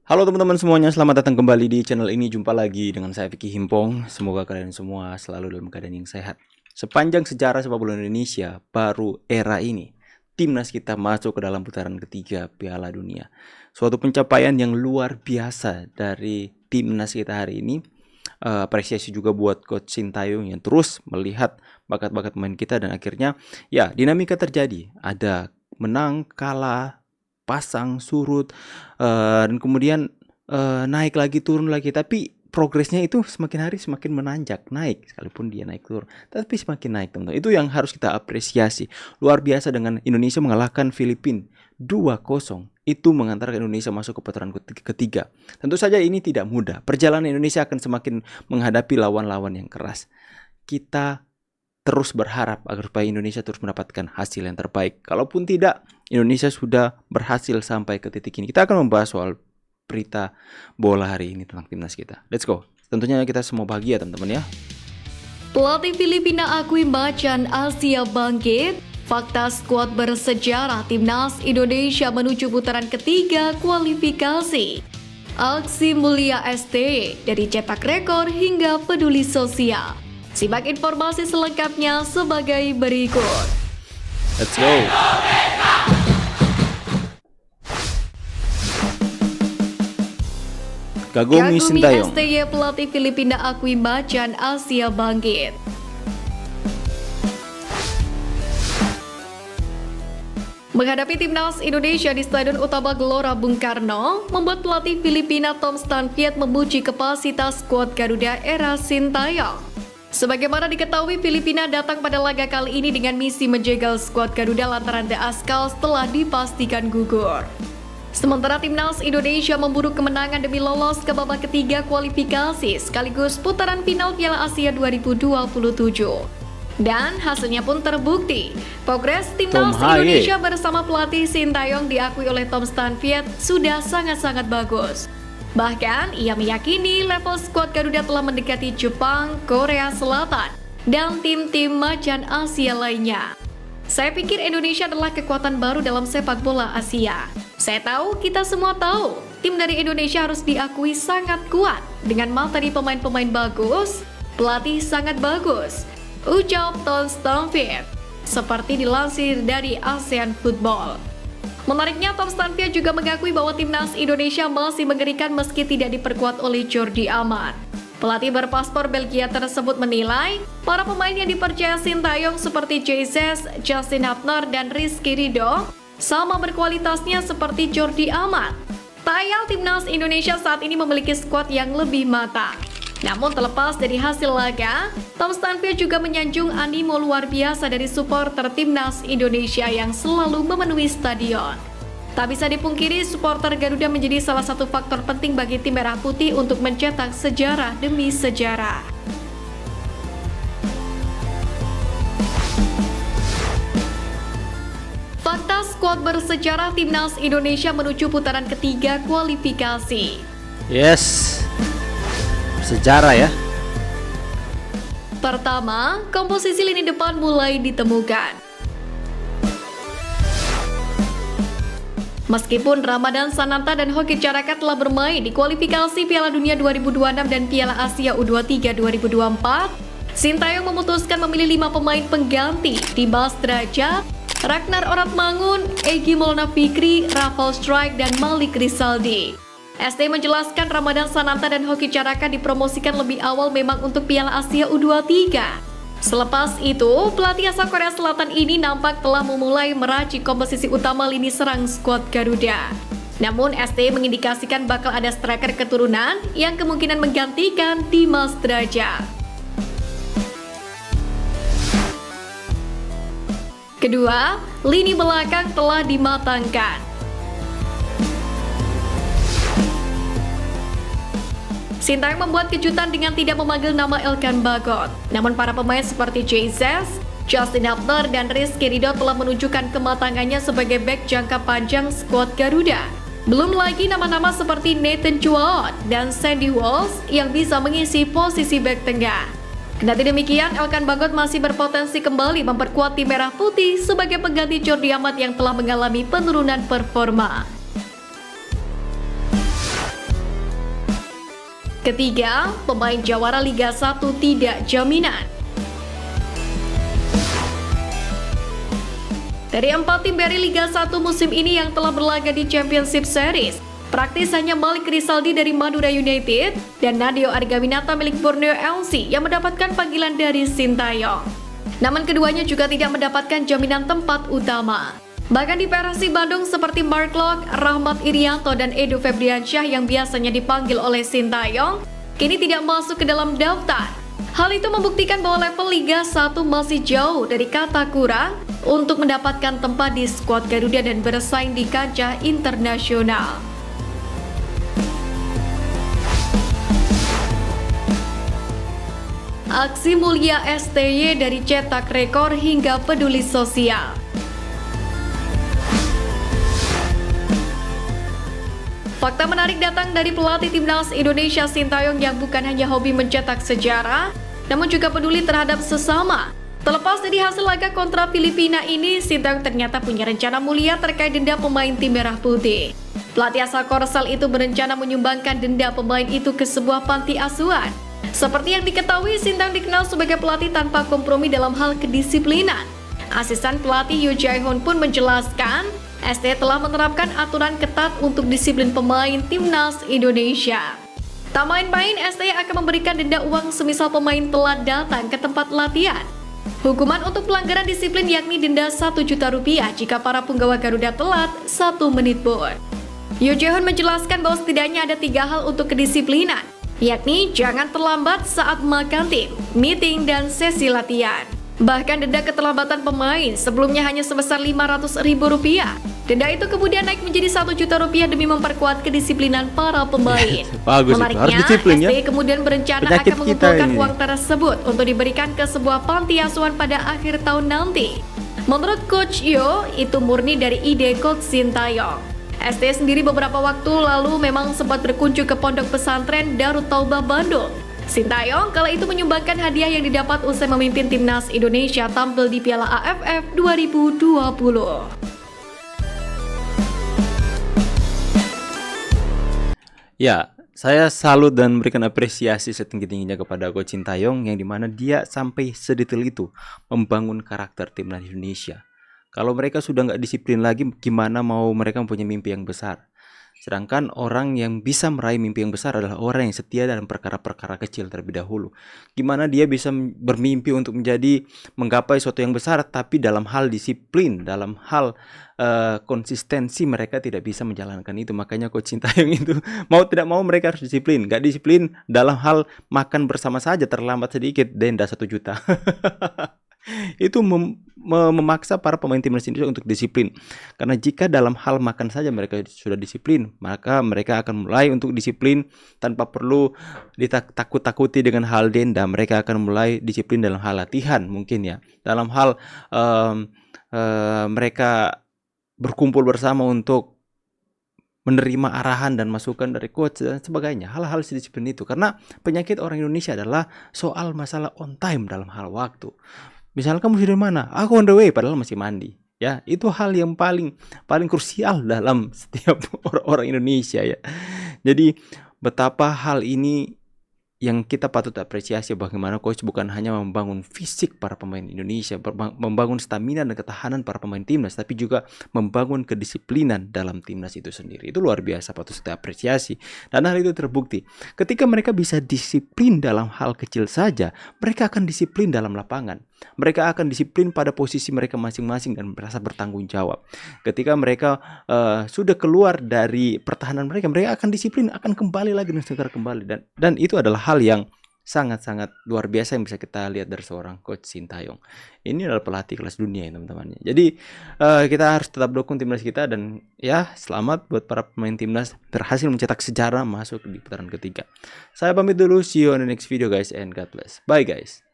Halo teman-teman semuanya, selamat datang kembali di channel ini. Jumpa lagi dengan saya Vicky Himpong. Semoga kalian semua selalu dalam keadaan yang sehat. Sepanjang sejarah sepak bola Indonesia, baru era ini timnas kita masuk ke dalam putaran ketiga Piala Dunia. Suatu pencapaian yang luar biasa dari timnas kita hari ini. Apresiasi juga buat Coach Sintayong yang terus melihat bakat-bakat pemain kita, dan akhirnya ya dinamika terjadi. Ada menang, kalah, pasang surut, dan kemudian naik lagi, turun lagi, tapi progresnya itu semakin hari semakin menanjak, naik sekalipun dia naik turun, tapi semakin naik, teman-teman. Itu yang harus kita apresiasi. Luar biasa dengan Indonesia mengalahkan Filipina 2-0. Itu mengantarkan Indonesia masuk ke putaran ketiga. Tentu saja ini tidak mudah. Perjalanan Indonesia akan semakin menghadapi lawan-lawan yang keras. Kita terus berharap agar supaya Indonesia terus mendapatkan hasil yang terbaik. Kalaupun tidak, Indonesia sudah berhasil sampai ke titik ini. Kita akan membahas soal berita bola hari ini tentang timnas kita. Let's go. Tentunya kita semua bahagia, teman-teman ya. Pelatih Filipina akui macan Asia bangkit. Fakta skuad bersejarah timnas Indonesia menuju putaran ketiga kualifikasi. Aksi mulia ST dari cetak rekor hingga peduli sosial. Simak informasi selengkapnya sebagai berikut. Let's go. Kagumi Sintayong. STY pelatih Filipina akui macan Asia bangkit. Menghadapi timnas Indonesia di Stadion Utama Gelora Bung Karno, membuat pelatih Filipina Tom Stanfiet memuji kapasitas skuad Garuda era Sintayong. Sebagaimana diketahui, Filipina datang pada laga kali ini dengan misi menjegal skuad Garuda lantaran The Ascals telah dipastikan gugur. Sementara timnas Indonesia memburu kemenangan demi lolos ke babak ketiga kualifikasi sekaligus putaran final Piala Asia 2027. Dan hasilnya pun terbukti. Progres timnas Indonesia bersama pelatih Sintayong diakui oleh Tom Stanfiet sudah sangat-sangat bagus. Bahkan, ia meyakini level skuad Garuda telah mendekati Jepang, Korea Selatan, dan tim-tim macan Asia lainnya. Saya pikir Indonesia adalah kekuatan baru dalam sepak bola Asia. Saya tahu, kita semua tahu, tim dari Indonesia harus diakui sangat kuat dengan materi pemain-pemain bagus, pelatih sangat bagus, ucap Tom Stanfiet, seperti dilansir dari ASEAN Football. Menariknya, Tom Stanfiet juga mengakui bahwa timnas Indonesia masih mengerikan meski tidak diperkuat oleh Jordi Amat. Pelatih berpaspor Belgia tersebut menilai para pemain yang dipercaya Sintayong seperti Jesus, Justin Hapner, dan Rizky Ridho sama berkualitasnya seperti Jordi Amat. Tak ayal timnas Indonesia saat ini memiliki skuad yang lebih matang. Namun terlepas dari hasil laga, Tom Stanfiet juga menyanjung animo luar biasa dari supporter timnas Indonesia yang selalu memenuhi stadion. Tak bisa dipungkiri, supporter Garuda menjadi salah satu faktor penting bagi tim Merah Putih untuk mencetak sejarah demi sejarah. Fakta skuad bersejarah timnas Indonesia menuju putaran ketiga kualifikasi. Yes. Sejarah ya. Pertama, komposisi lini depan mulai ditemukan. Meskipun Ramadan Sananta dan Hoki Caraka telah bermain di kualifikasi Piala Dunia 2026 dan Piala Asia U23 2024, Sintayong memutuskan memilih 5 pemain pengganti di Dimas Derajat, Ragnar Oratmangun, Egy Maulana Fikri, Rafael Strijk, dan Malik Rizaldi. ST menjelaskan Ramadan Sananta dan Hoki Caraka dipromosikan lebih awal memang untuk Piala Asia U23. Selepas itu, pelatih asal Korea Selatan ini nampak telah memulai meracik komposisi utama lini serang skuad Garuda. Namun ST mengindikasikan bakal ada striker keturunan yang kemungkinan menggantikan Dimas Derajat. Kedua, lini belakang telah dimatangkan. Sintayong membuat kejutan dengan tidak memanggil nama Elkan Bagot. Namun para pemain seperti Jesus, Justin Hapner, dan Rizky Ridho telah menunjukkan kematangannya sebagai bek jangka panjang skuad Garuda. Belum lagi nama-nama seperti Nathan Chuaon dan Sandy Walsh yang bisa mengisi posisi bek tengah. Kendati demikian, Elkan Bagot masih berpotensi kembali memperkuat tim Merah Putih sebagai pengganti Jordi Amat yang telah mengalami penurunan performa. Ketiga, pemain jawara Liga 1 tidak jaminan. Dari 4 tim dari Liga 1 musim ini yang telah berlaga di Championship Series, praktis hanya Malik Rizaldi dari Madura United dan Nadeo Argawinata milik Borneo FC yang mendapatkan panggilan dari Sintayong. Namun keduanya juga tidak mendapatkan jaminan tempat utama. Bahkan di Persib Bandung seperti Mark Locke, Rahmat Irianto, dan Edo Febriansyah yang biasanya dipanggil oleh Sintayong, kini tidak masuk ke dalam daftar. Hal itu membuktikan bahwa level Liga 1 masih jauh dari kata kurang untuk mendapatkan tempat di skuad Garuda dan bersaing di kancah internasional. Aksi mulia STY dari cetak rekor hingga peduli sosial. Fakta menarik datang dari pelatih timnas Indonesia Sintayong yang bukan hanya hobi mencetak sejarah, namun juga peduli terhadap sesama. Terlepas dari hasil laga kontra Filipina ini, Sintayong ternyata punya rencana mulia terkait denda pemain tim merah putih. Pelatih asal Korsel itu berencana menyumbangkan denda pemain itu ke sebuah panti asuhan. Seperti yang diketahui, Sintayong dikenal sebagai pelatih tanpa kompromi dalam hal kedisiplinan. Asisten pelatih Yoo Jae-hoon pun menjelaskan, ST telah menerapkan aturan ketat untuk disiplin pemain timnas Indonesia. Tak main-main, ST akan memberikan denda uang semisal pemain telah datang ke tempat latihan. Hukuman untuk pelanggaran disiplin yakni denda Rp1.000.000 jika para punggawa Garuda telat 1 menit pun. Yoo Jae-hoon menjelaskan bahwa setidaknya ada 3 hal untuk kedisiplinan, yakni jangan terlambat saat makan tim, meeting, dan sesi latihan. Bahkan denda keterlambatan pemain sebelumnya hanya sebesar Rp500.000. Denda itu kemudian naik menjadi Rp1.000.000 demi memperkuat kedisiplinan para pemain. Bagus, menariknya, STY kemudian berencana akan mengumpulkan uang tersebut untuk diberikan ke sebuah panti asuhan pada akhir tahun nanti. Menurut Coach Yo, itu murni dari ide Coach Sintayong. STY sendiri beberapa waktu lalu memang sempat berkunjung ke pondok pesantren Darut Taubah Bandung. Sintayong kala itu menyumbangkan hadiah yang didapat usai memimpin timnas Indonesia tampil di Piala AFF 2020. Ya, saya salut dan memberikan apresiasi setinggi-tingginya kepada Coach Sintayong yang dimana dia sampai sedetail itu membangun karakter timnas Indonesia. Kalau mereka sudah nggak disiplin lagi, gimana mau mereka mempunyai mimpi yang besar? Sedangkan orang yang bisa meraih mimpi yang besar adalah orang yang setia dalam perkara-perkara kecil terlebih dahulu. Gimana dia bisa bermimpi untuk menggapai sesuatu yang besar, tapi dalam hal disiplin, dalam hal konsistensi mereka tidak bisa menjalankan itu. Makanya Coach Sintayong itu mau tidak mau mereka harus disiplin. Gak disiplin dalam hal makan bersama saja terlambat sedikit denda 1 juta. Itu memaksa para pemain timnas Indonesia untuk disiplin. Karena jika dalam hal makan saja mereka sudah disiplin, maka mereka akan mulai untuk disiplin tanpa perlu ditakut-takuti dengan hal denda. Mereka akan mulai disiplin dalam hal latihan mungkin ya. Dalam hal mereka berkumpul bersama untuk menerima arahan dan masukan dari coach dan sebagainya. Hal-hal disiplin itu. Karena penyakit orang Indonesia adalah soal masalah on time dalam hal waktu. Misalnya kamu sudah mana? Aku on the way, padahal masih mandi. Ya, itu hal yang paling krusial dalam setiap orang Indonesia ya. Jadi betapa hal ini yang kita patut apresiasi, bagaimana coach bukan hanya membangun fisik para pemain Indonesia, membangun stamina dan ketahanan para pemain timnas, tapi juga membangun kedisiplinan dalam timnas itu sendiri. Itu luar biasa, patut kita apresiasi. Dan hal itu terbukti. Ketika mereka bisa disiplin dalam hal kecil saja, mereka akan disiplin dalam lapangan. Mereka akan disiplin pada posisi mereka masing-masing dan merasa bertanggung jawab. Ketika mereka sudah keluar dari pertahanan mereka akan disiplin, akan kembali lagi dan segera kembali. Dan itu adalah hal yang sangat-sangat luar biasa yang bisa kita lihat dari seorang Coach Sintayong. Ini adalah pelatih kelas dunia ya teman-teman. Jadi kita harus tetap dukung timnas kita, dan ya selamat buat para pemain timnas berhasil mencetak sejarah masuk di putaran ketiga. Saya pamit dulu, see you on the next video guys, and God bless. Bye guys.